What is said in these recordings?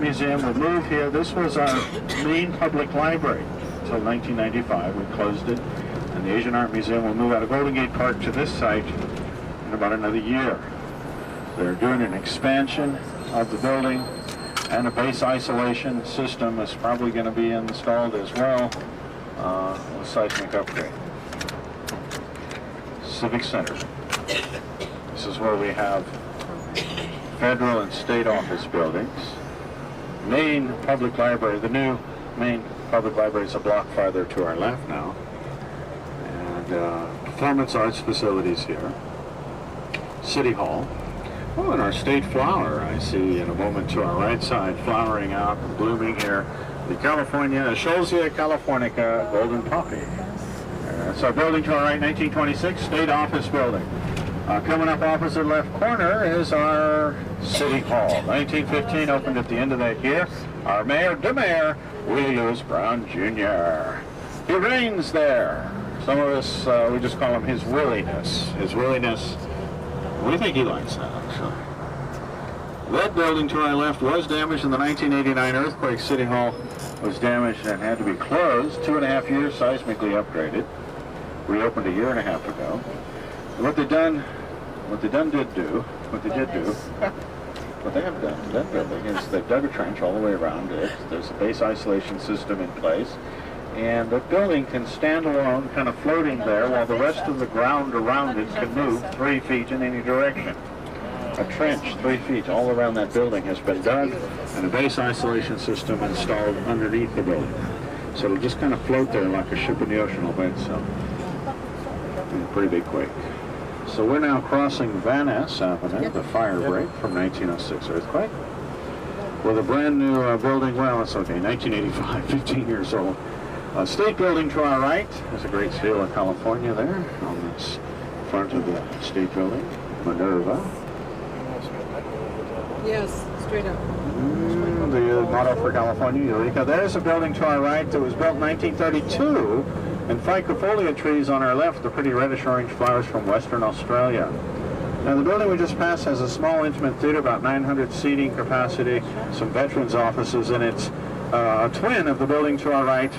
Museum will move here. This was our main public library until 1995. We closed it. And the Asian Art Museum will move out of Golden Gate Park to this site in about another year. They're doing an expansion of the building, and a base isolation system is probably going to be installed as well. A seismic upgrade. Civic Center. This is where we have federal and state office buildings. Main public library, the new main public library is a block farther to our left now. And performance arts facilities here. City Hall. Oh, and our state flower, I see in a moment to our right side, flowering out and blooming here. The Scholzia californica golden poppy. That's our building to our right, 1926, State Office Building. Coming up opposite left corner is our City Hall. 1915, opened at the end of that year. Our mayor, the mayor, Willie Lewis Brown Jr. He reigns there. Some of us, we just call him his williness. His williness. We think he likes that, actually. That building to our left was damaged in the 1989 earthquake. City Hall was damaged and had to be closed. 2.5 years, seismically upgraded. Reopened a year and a half ago. And what they have done to that building is they've dug a trench all the way around it. There's a base isolation system in place. And the building can stand alone, kind of floating there, while the rest of the ground around it can move 3 feet in any direction. A trench 3 feet all around that building has been dug, and a base isolation system installed underneath the building. So it'll just kind of float there like a ship in the ocean all by itself. And a pretty big quake. So we're now crossing Van Ness Avenue, the fire break from 1906 earthquake, with a brand new building. Well, it's okay, 1985, 15 years old. State building to our right. There's a great seal of California there on this front of the state building. Minerva. Yes, straight up. The motto for California, Eureka. There's a building to our right that was built in 1932, and ficus trees on our left, the pretty reddish-orange flowers from Western Australia. Now, the building we just passed has a small, intimate theater, about 900 seating capacity, some veterans' offices, and it's a twin of the building to our right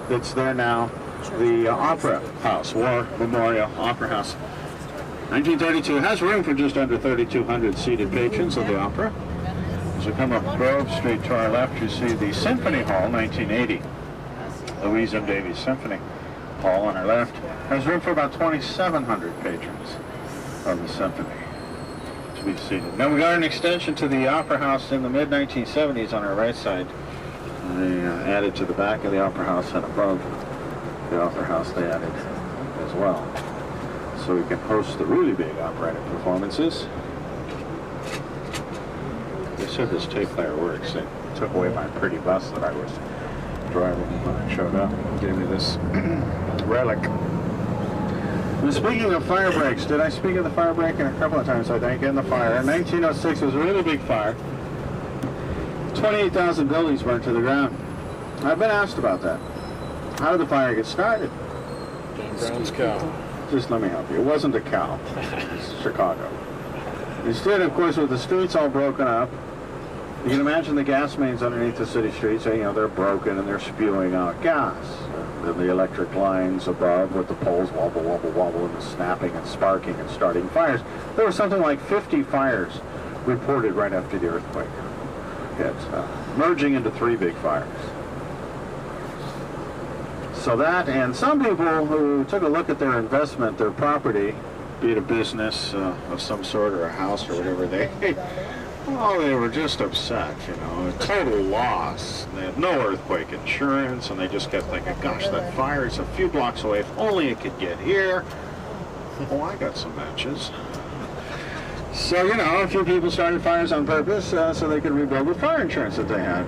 that's there now, the Opera House, War Memorial Opera House. 1932 has room for just under 3,200 seated patrons of the opera. As we come up Grove Street to our left, you see the Symphony Hall, 1980. Louise M. Davies Symphony Hall on our left has room for about 2,700 patrons of the symphony to be seated. Now we got an extension to the Opera House in the mid-1970s on our right side. They added to the back of the Opera House, and above the Opera House they added as well. So we can host the really big operatic performances. They said this tape player works. They took away my pretty bus that I was driving when I showed up and gave me this relic. And speaking of fire breaks, did I speak of the fire break? A couple of times, I think, in the fire. In 1906 was a really big fire. 28,000 buildings burned to the ground. I've been asked about that. How did the fire get started? Brown's cow. Just let me help you. It wasn't a cow. It's Chicago. Instead, of course, with the streets all broken up, you can imagine the gas mains underneath the city streets. You know, they're broken and they're spewing out gas. And the electric lines above with the poles wobble, wobble, wobble, and the snapping and sparking and starting fires. There were something like 50 fires reported right after the earthquake. It's merging into 3 big fires. So that, and some people who took a look at their investment, their property, be it a business of some sort or a house or whatever, they were just upset, you know, a total loss. They had no earthquake insurance, and they just kept thinking, gosh, that fire is a few blocks away. If only it could get here. Oh, I got some matches. So, you know, a few people started fires on purpose so they could rebuild the fire insurance that they had.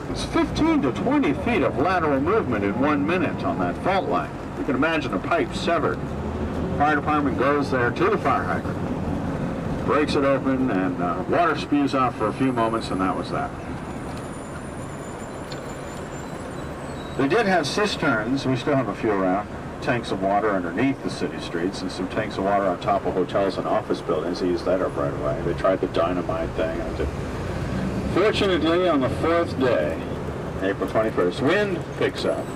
It's 15 to 20 feet of lateral movement in 1 minute on that fault line. You can imagine a pipe severed. Fire department goes there to the fire hydrant, breaks it open, and water spews off for a few moments, and that was that. They did have cisterns. We still have a few around. Tanks of water underneath the city streets and some tanks of water on top of hotels and office buildings. They used that up right away. They tried the dynamite thing, and it Fortunately, on the 4th day, April 21st, wind picks up,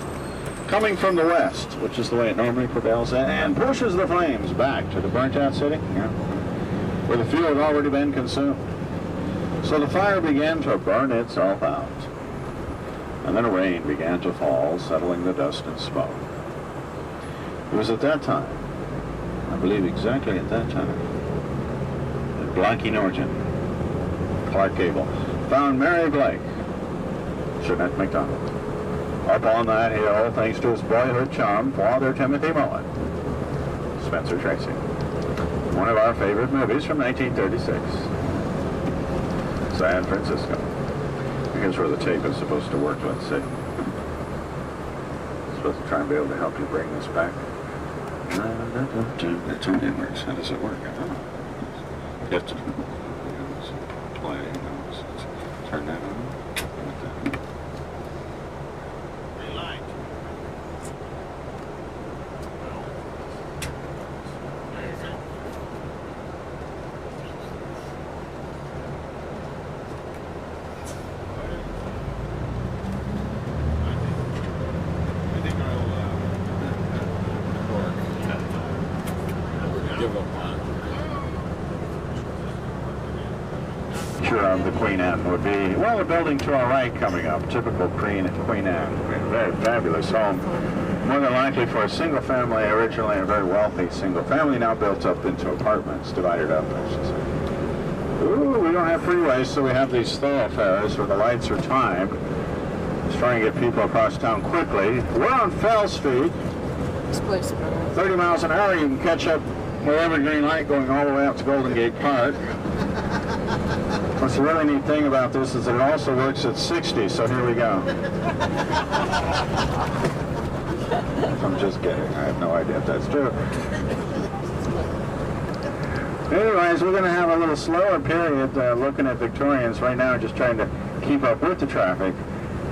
coming from the west, which is the way it normally prevails, and pushes the flames back to the burnt-out city, where the fuel had already been consumed. So the fire began to burn itself out. And then a rain began to fall, settling the dust and smoke. It was at that time, I believe exactly at that time, that Blackie Norton, Clark Gable, found Mary Blake, Jeanette MacDonald, up on that hill thanks to his boyhood chum, Father Timothy Mullen, Spencer Tracy. One of our favorite movies from 1936, San Francisco. Here's where the tape is supposed to work, let's see. I'm supposed to try and be able to help you bring this back. It totally works. How does it work? I don't know. You have to play, turn that on. Relight. Of the Queen Anne would be, well, the building to our right coming up, typical Queen Anne, very fabulous home, more than likely for a single family, originally a very wealthy single family, now built up into apartments, divided up, I should say. Ooh, we don't have freeways, so we have these thoroughfares where the lights are timed. Just trying to get people across town quickly. We're on Fell Street, 30 miles an hour, you can catch up with every green light going all the way up to Golden Gate Park. What's the really neat thing about this is that it also works at 60, so here we go. I'm just kidding. I have no idea if that's true. Anyways, we're going to have a little slower period looking at Victorians right now, just trying to keep up with the traffic.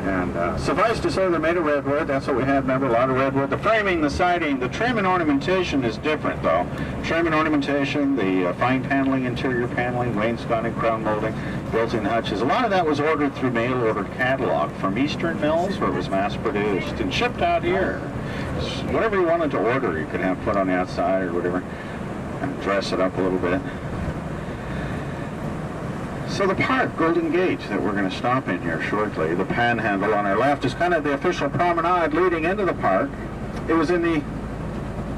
And suffice to say, they're made of redwood. That's what we had, remember, a lot of redwood. The framing, the siding, the trim and ornamentation is different, though. Trim and ornamentation, the fine paneling, interior paneling, wainscoting, crown molding, built-in hutches. A lot of that was ordered through mail-order catalog from Eastern Mills, where it was mass-produced and shipped out here. So whatever you wanted to order, you could have put on the outside or whatever, and dress it up a little bit. So the park, Golden Gate, that we're going to stop in here shortly, the panhandle on our left, is kind of the official promenade leading into the park. It was in the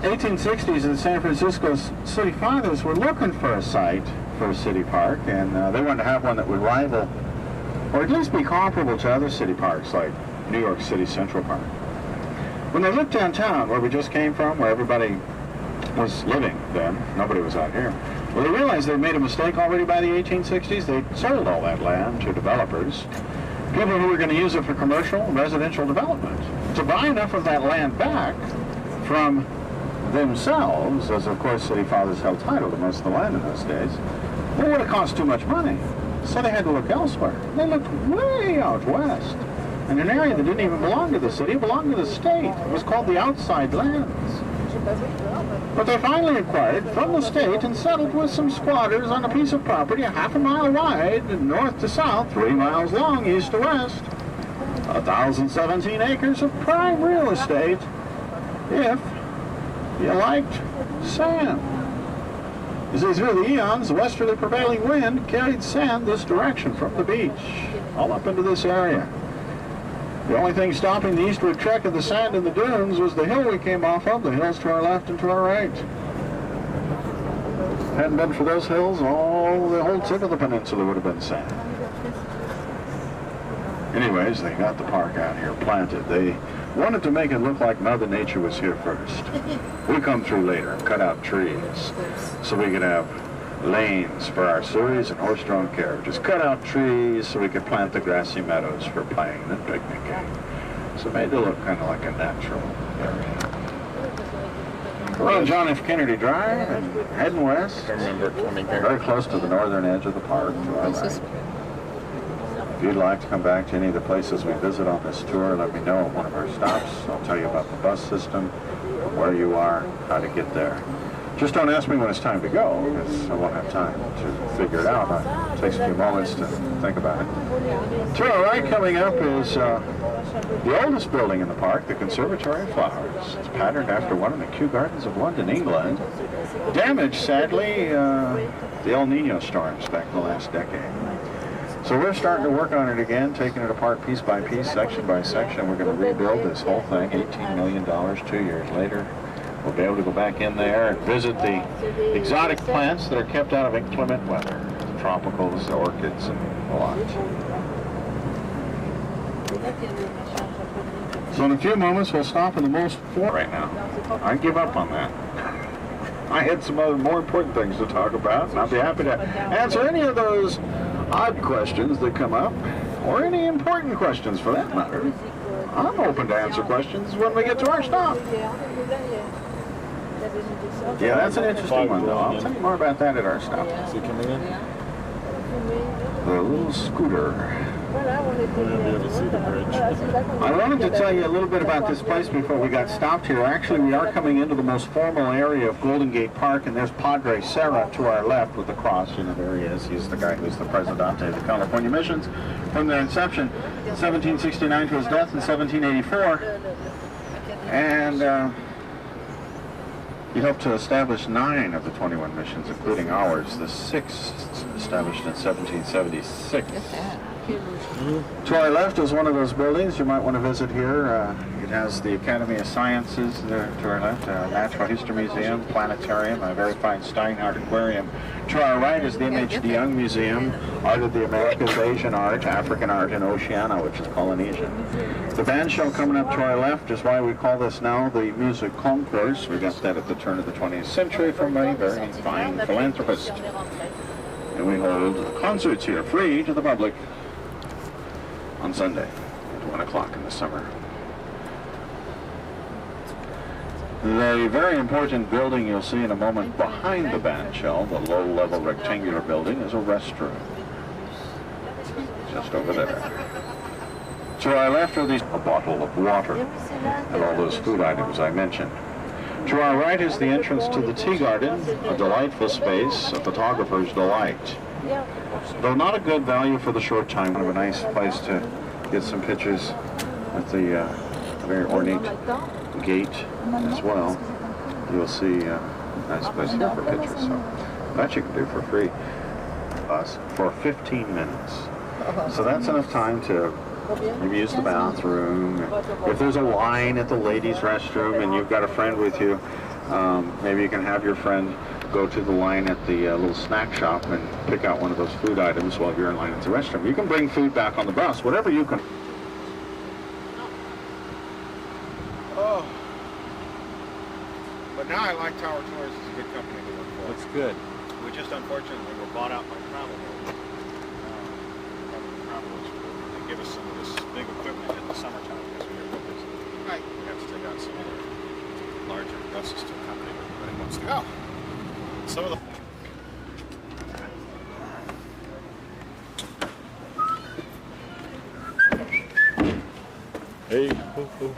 1860s that San Francisco's city fathers were looking for a site for a city park, and they wanted to have one that would rival, or at least be comparable to other city parks like New York City Central Park. When they looked downtown, where we just came from, where everybody was living then, nobody was out here, well, they realized they'd made a mistake already by the 1860s. They sold all that land to developers, people who were going to use it for commercial and residential development. To buy enough of that land back from themselves, as of course city fathers held title to most of the land in those days, it would have cost too much money. So they had to look elsewhere. They looked way out west, in an area that didn't even belong to the city, it belonged to the state. It was called the outside lands. But they finally acquired from the state and settled with some squatters on a piece of property a half a mile wide, north to south, 3 miles long, east to west. 1,017 acres of prime real estate, if you liked sand. You see, through the eons, the westerly prevailing wind carried sand this direction from the beach, all up into this area. The only thing stopping the eastward trek of the sand in the dunes was the hill we came off of, the hills to our left and to our right. Hadn't been for those hills, the whole tip of the peninsula would have been sand. Anyways, they got the park out here planted. They wanted to make it look like Mother Nature was here first. We come through later and cut out trees so we could have lanes for our series and horse-drawn carriages. Cut out trees so we could plant the grassy meadows for playing and picnicking. So it made it look kind of like a natural area. We're on John F. Kennedy Drive and heading west. I remember coming here. Very close to the northern edge of the park to our right. If you'd like to come back to any of the places we visit on this tour, let me know at one of our stops. I'll tell you about the bus system, where you are, how to get there. Just don't ask me when it's time to go, because I won't have time to figure it out. It takes a few moments to think about it. To our right coming up is the oldest building in the park, the Conservatory of Flowers. It's patterned after one of the Kew Gardens of London, England. Damaged, sadly, the El Nino storms back in the last decade. So we're starting to work on it again, taking it apart piece by piece, section by section. We're going to rebuild this whole thing, $18 million 2 years later. We'll be able to go back in there and visit the exotic plants that are kept out of inclement weather. The tropicals, the orchids, and a lot. So in a few moments, we'll stop in the most right now. I give up on that. I had some other more important things to talk about, and I'll be happy to answer any of those odd questions that come up, or any important questions for that matter. I'm open to answer questions when we get to our stop. Yeah, that's an interesting one, though. I'll tell you more about that at our stop. Is he coming in? The little scooter. We're going to be able to see the bridge. I wanted to tell you a little bit about this place before we got stopped here. Actually, we are coming into the most formal area of Golden Gate Park, and there's Padre Serra to our left with the cross. You know, there he is. He's the guy who's the Presidente of the California Missions from their inception, 1769 to his death in 1784. And he helped to establish 9 of the 21 missions, including ours, the 6th established in 1776. To our left is one of those buildings you might want to visit here. It has the Academy of Sciences there to our left, a Natural History Museum, Planetarium, a very fine Steinhardt Aquarium. To our right is the M.H. de Young Museum, Art of the Americas, Asian Art, African Art, and Oceania, which is Polynesian. The band show coming up to our left is why we call this now the Music Concourse. We got that at the turn of the 20th century from a very fine philanthropist. And we hold concerts here, free to the public, on Sunday at 1 o'clock in the summer. The very important building you'll see in a moment behind the band shell, the low-level rectangular building, is a restroom. Just over there. To our left are these, a bottle of water and all those food items I mentioned. To our right is the entrance to the tea garden, a delightful space, a photographer's delight. Though not a good value for the short time, kind of a nice place to get some pictures at the very ornate gate as well. You'll see a nice place here for pictures. So that you can do for free. Us for 15 minutes. So that's enough time to maybe use the bathroom. If there's a line at the ladies' restroom and you've got a friend with you, maybe you can have your friend go to the line at the little snack shop and pick out one of those food items while you're in line at the restroom. You can bring food back on the bus, whatever you can. Oh. But now I like Tower Tours. It's a good company to work for. Looks good. We just unfortunately were bought out by Travel. They give us some of this big equipment in the summertime because we get real busy. Right. We have to take out some other larger buses to accommodate everybody wants to go. Some of the Hey, hoo, hoo.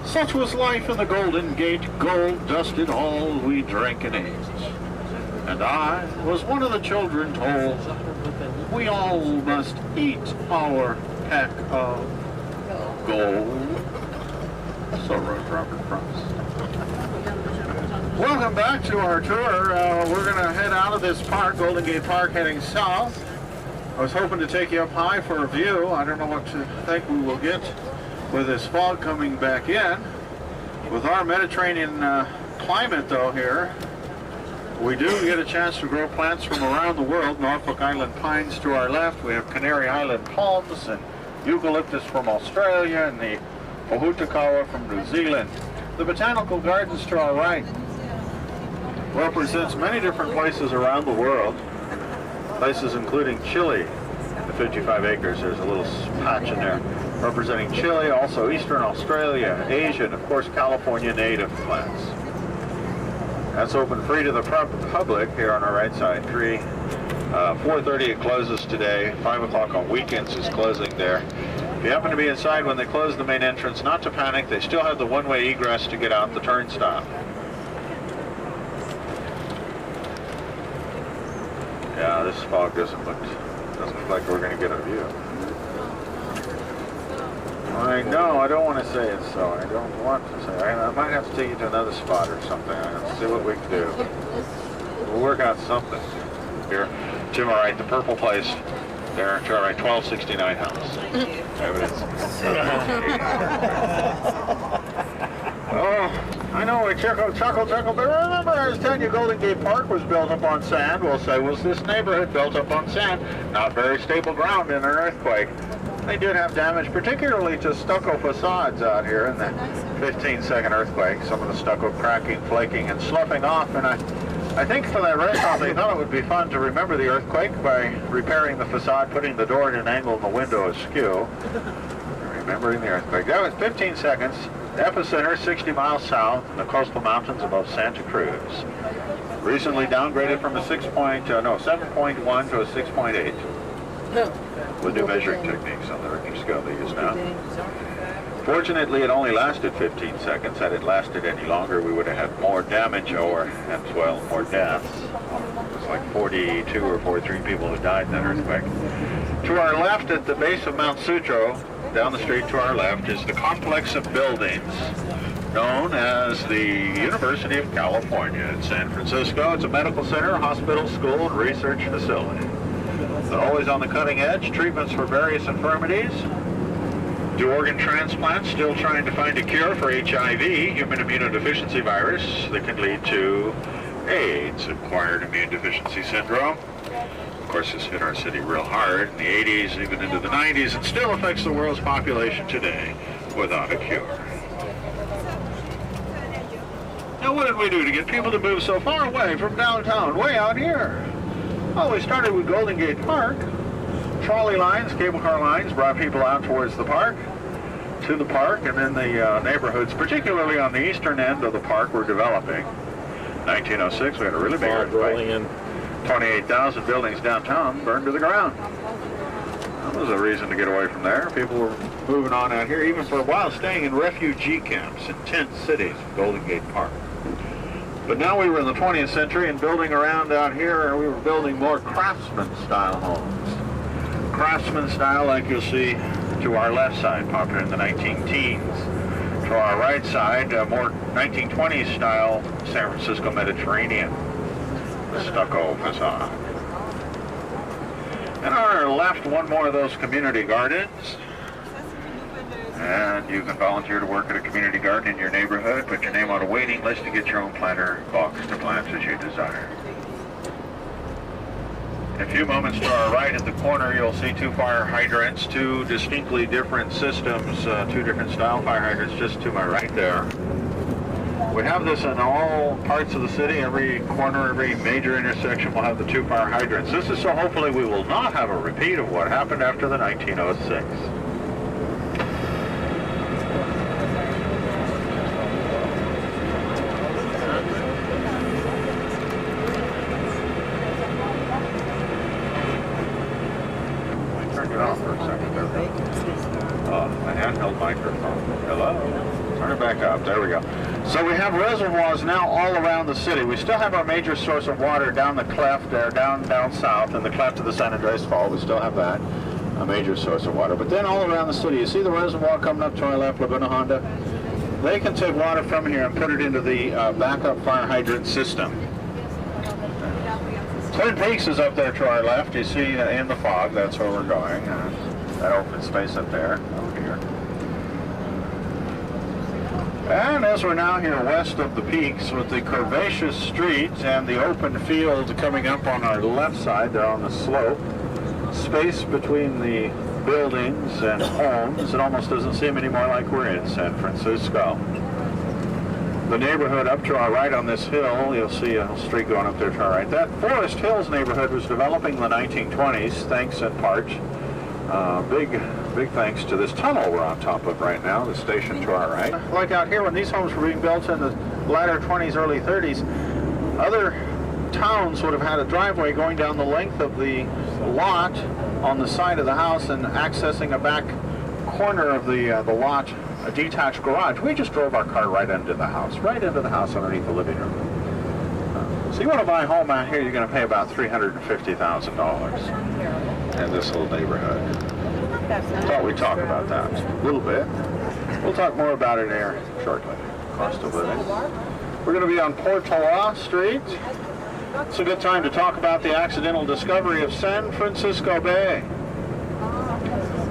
Such was life in the Golden Gate, gold dusted all we drank and ate. And I was one of the children told, we all must eat our peck of gold. So wrote Robert Frost. Welcome back to our tour. We're going to head out of this park, Golden Gate Park, heading south. I was hoping to take you up high for a view. I don't know what to think we will get with this fog coming back in. With our Mediterranean climate, though, here, we do get a chance to grow plants from around the world. Norfolk Island pines to our left. We have Canary Island palms and eucalyptus from Australia and the Ohutakawa from New Zealand. The botanical gardens to our right represents many different places around the world. Places including Chile, the 55 acres, there's a little patch in there representing Chile, also Eastern Australia, Asia, and of course California native plants. That's open free to the public here on our right side. 4:30 it closes today, 5 o'clock on weekends is closing there. If you happen to be inside when they close the main entrance, not to panic, they still have the one-way egress to get out the turnstile. Yeah, this fog doesn't look like we're going to get a view. I know, I don't want to say it, so I don't want to say it. I might have to take you to another spot or something. Let's see what we can do. We'll work out something. Here, to my right, the purple place. There, to our right, 1269 house. Evidence. Oh, I know we chuckle, but remember I was telling you Golden Gate Park was built up on sand. We'll say, was this neighborhood built up on sand? Not very stable ground in an earthquake. They did have damage, particularly to stucco facades out here in the 15-second earthquake. Some of the stucco cracking, flaking, and sloughing off. And I think for that restaurant, they thought it would be fun to remember the earthquake by repairing the facade, putting the door at an angle and the window askew. Remembering the earthquake. That was 15 seconds. The epicenter 60 miles south in the coastal mountains above Santa Cruz. Recently downgraded from a 7.1 to a 6.8. With new measuring techniques on the Richter scale they use now. Fortunately, it only lasted 15 seconds. Had it lasted any longer, we would have had more damage or, well, more deaths. It was like 42 or 43 people who died in that earthquake. To our left, at the base of Mount Sutro, down the street to our left, is the complex of buildings known as the University of California in San Francisco. It's a medical center, hospital, school, and research facility. They're always on the cutting edge, treatments for various infirmities. Do organ transplants, still trying to find a cure for HIV, human immunodeficiency virus that can lead to AIDS, acquired immune deficiency syndrome. Of course, this hit our city real hard in the 80s, even into the 90s, and still affects the world's population today without a cure. Now, what did we do to get people to move so far away from downtown, way out here? Well, we started with Golden Gate Park. Trolley lines, cable car lines brought people out towards the park, to the park, and then the neighborhoods, particularly on the eastern end of the park, were developing. 1906, we had a really big earthquake. 28,000 buildings downtown burned to the ground. That was a reason to get away from there. People were moving on out here, even for a while staying in refugee camps in tent cities, Golden Gate Park. But now we were in the 20th century and building around out here, we were building more craftsman-style homes. Craftsman-style, like you'll see to our left side, popular in the 19-teens. To our right side, more 1920s-style San Francisco Mediterranean, the stucco facade. And on our left, one more of those community gardens. And you can volunteer to work at a community garden in your neighborhood, put your name on a waiting list to get your own planter box to plant as you desire. In a few moments to our right at the corner, you'll see two fire hydrants, two distinctly different systems, two different style fire hydrants just to my right there. We have this in all parts of the city. Every corner, every major intersection will have the two fire hydrants. This is so hopefully we will not have a repeat of what happened after the 1906. My handheld microphone. Hello? Turn it back up. There we go. So we have reservoirs now all around the city. We still have our major source of water down the cleft there, down south, in the cleft of the San Andreas Fault. We still have that, a major source of water. But then all around the city, you see the reservoir coming up to our left, Laguna Honda? they can take water from here and put it into the backup fire hydrant system. Twin Peaks is up there to our left. You see in the fog, that's where we're going. That open space up there, over here. And as we're now here west of the peaks with the curvaceous streets and the open field coming up on our left side there on the slope, space between the buildings and homes, it almost doesn't seem anymore like we're in San Francisco. The neighborhood up to our right on this hill, you'll see a street going up there to our right. That Forest Hills neighborhood was developing in the 1920s, thanks in part, big thanks to this tunnel we're on top of right now, the station to our right. Like out here, when these homes were being built in the latter 20s, early 30s, other towns would have had a driveway going down the length of the lot on the side of the house and accessing a back corner of the lot, a detached garage. We just drove our car right into the house underneath the living room. So you want to buy a home out here, you're going to pay about $350,000 in this little neighborhood. Thought we'd talk about that a little bit. We'll talk more about it here shortly. Cost of living. We're going to be on Portola Street. It's a good time to talk about the accidental discovery of San Francisco Bay.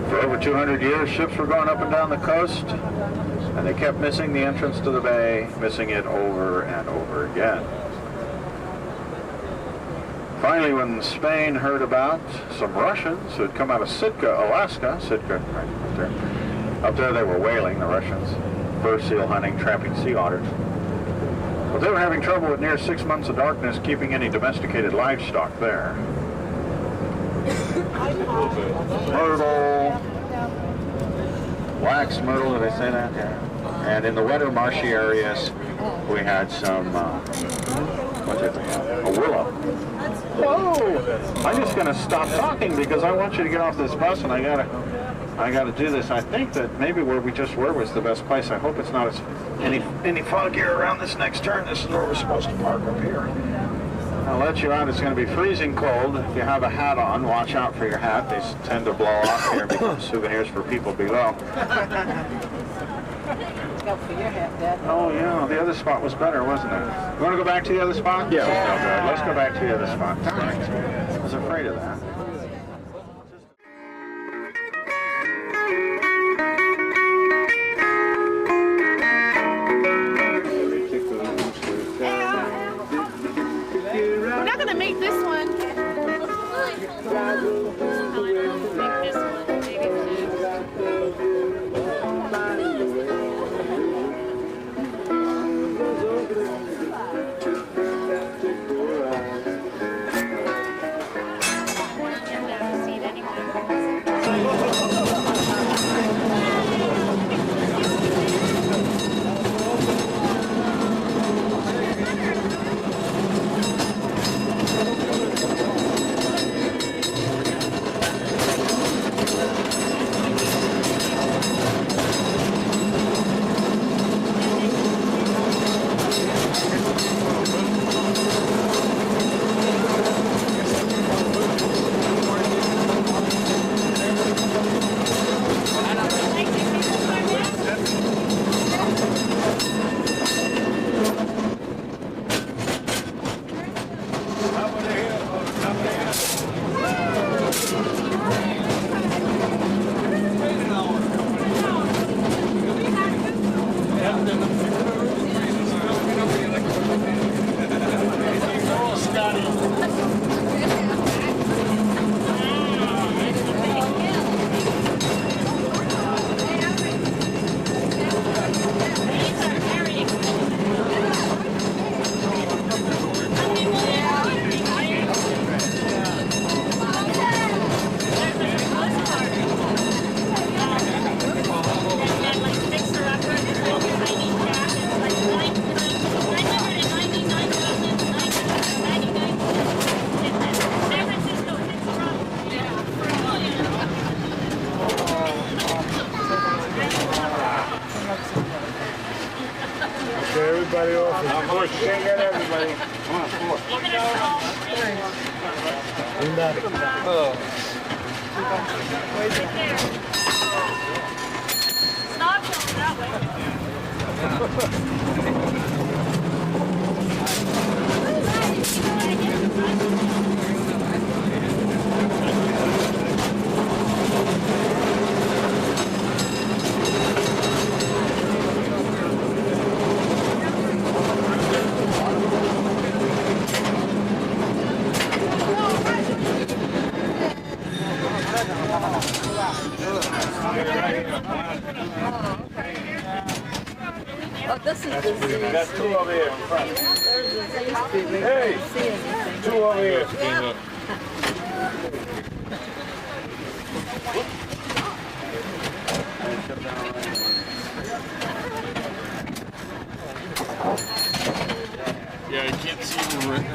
For over 200 years, ships were going up and down the coast, and they kept missing the entrance to the bay, missing it over and over again. Finally, when Spain heard about some Russians who had come out of Sitka, Alaska, Sitka, right up there. Up there they were whaling, the Russians, fur seal hunting, trapping sea otters. But they were having trouble with near 6 months of darkness keeping any domesticated livestock there. Myrtle, wax myrtle, did I say that? Yeah. And in the wetter marshy areas, we had some, what did we have? A willow. Whoa! I'm just going to stop talking because I want you to get off this bus and I gotta do this. I think that maybe where we just were was the best place. I hope it's not any foggier around this next turn. This is where we're supposed to park up here. I'll let you out. It's going to be freezing cold. If you have a hat on, watch out for your hat. They tend to blow off here and become souvenirs for people below. Help for your hat, Dad. Oh yeah, the other spot was better, wasn't it? You want to go back to the other spot? Yeah. No good. Let's go back to the other spot. Darn it. I was afraid of that. We're not going to make this one. Everybody off. Of course, you can't get everybody. Come on, come on. Stop going that way. Oh, this is disease. Got two over here in front. There's disease feed. We Hey. can't see anything. Two over here. Yeah, I can't see the red.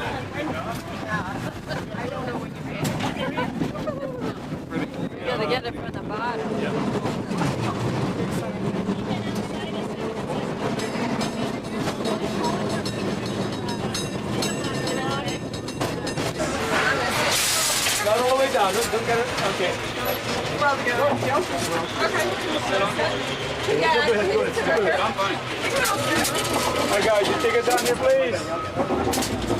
You gotta get it from the bottom. Not all the way down. Don't get it. Okay. My guys, you take it down here, please.